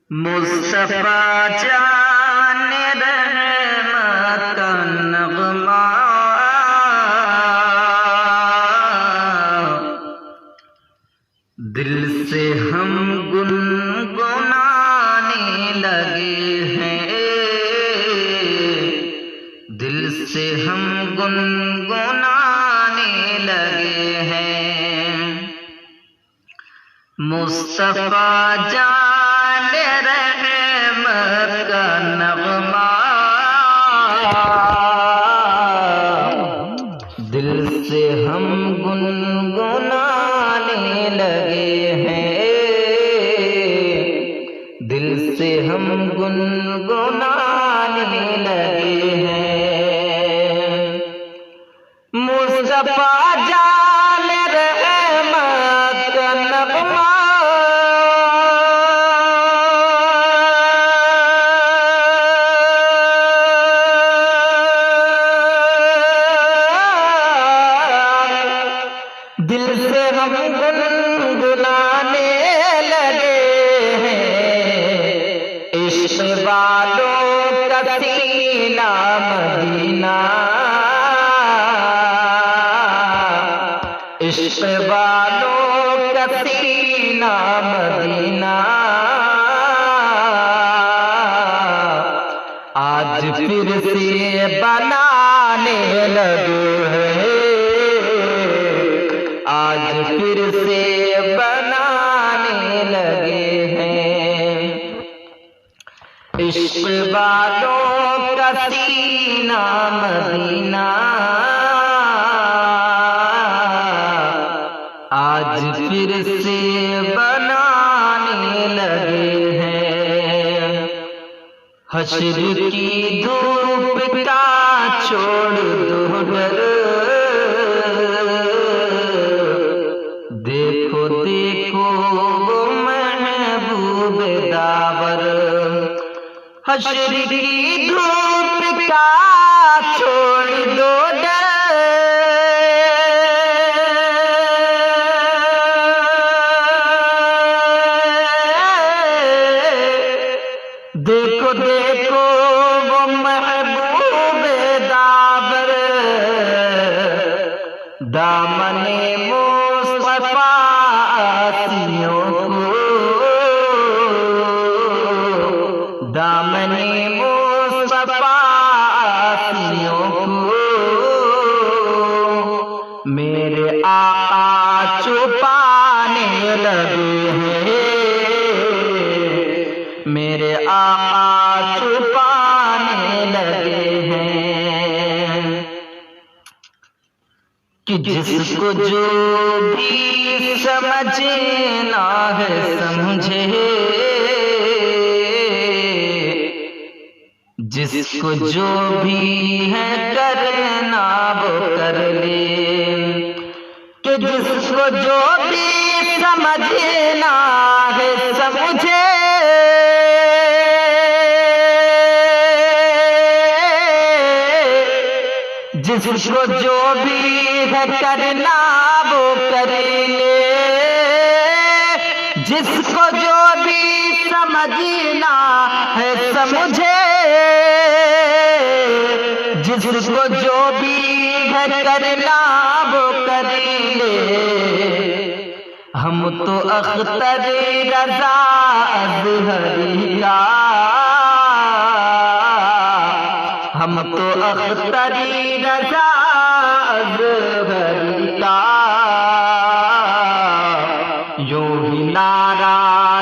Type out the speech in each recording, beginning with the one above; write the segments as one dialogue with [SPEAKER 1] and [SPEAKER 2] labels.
[SPEAKER 1] मुस्तफा जाने रहमत का नगमा, दिल से हम गुनगुनाने लगे हैं, दिल से हम गुनगुनाने लगे हैं। मुस्तफा जाने रहमत का नगमा, दिल से हम गुनगुनाने लगे हैं, दिल से हम गुनगुनाने लगे हैं। मुस्तफा जाने रहमत का नगमा, दिल से हम गुनगुनाने लगे हैं। इश्क़ वालों का सीना मदीना, इश्क़ वालों का सीना मदीना, आज फिर से बनाने लगे हैं, आज फिर से बनाने लगे हैं। इश्क़ वालों का सीना मदीना, आज फिर से बनाने लगे हैं। हश्र की धूप का छोड़ दो डर, देखो देखो वो महबूब दावर। हश्र की धूप का छोड़ दो डर, देखो देखो वो महबूब दावर। दामने मुस्तफा आसियों को, दामने मुस्तफा आसियों को, मेरे आका छुपाने लगे हैं, मेरे आका छुपाने लगे हैं। कि जिसको जो भी समझना है समझे, जिसको जो भी है करना वो कर ले। कि जिसको जो भी समझना है समझे, जिसको जो भी है करना वो कर ले। जिसको जो भी समझना है समझे, जिसको जो भी है करना वो कर ले। हम तो अख्तर रज़ा अज़हरी का, हम तो अख्तर रज़ा अज़हरी का, यूं ही नारा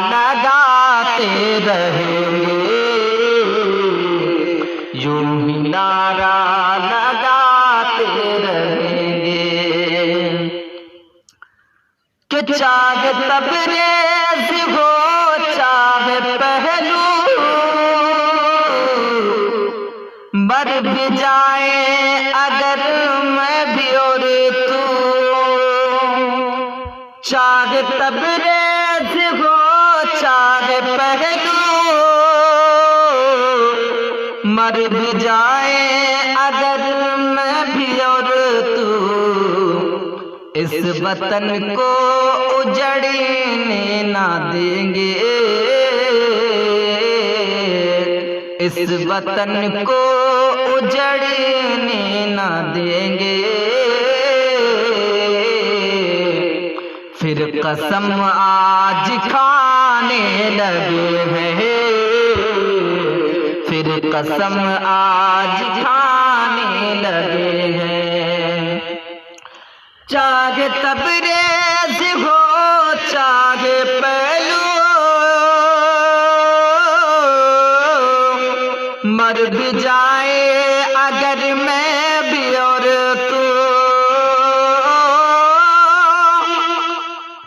[SPEAKER 1] लगाते रहेंगे, यूं ही नारा लगाते रहेंगे। कि चाहे तबरेज़ हो चाहे पहलू, मर भी जाए अगर मैं भी और तू। चाहे तबरेज़ हो चाहे पहलू, मर भी जाए अगर मैं भी और तू। इस वतन को उजड़ने ना देंगे, इस वतन को उजड़ने ना देंगे। फिर कसम आज खाने लगे हैं, फिर कसम आज खाने लगे हैं। चाहे तबरेज हो चाहे पहलू, मर भी जाए अगर मैं भी और तू,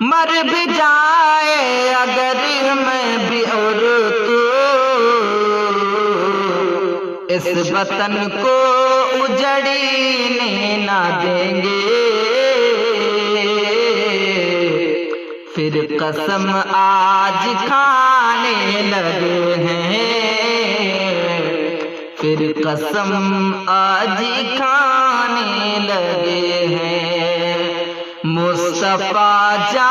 [SPEAKER 1] मर भी जाए अगर मैं भी और तू, इस वतन को उजड़ने ना देंगे। फिर कसम आज खाने लगे हैं, फिर कसम आज खाने लगे हैं। मुस्तफा जा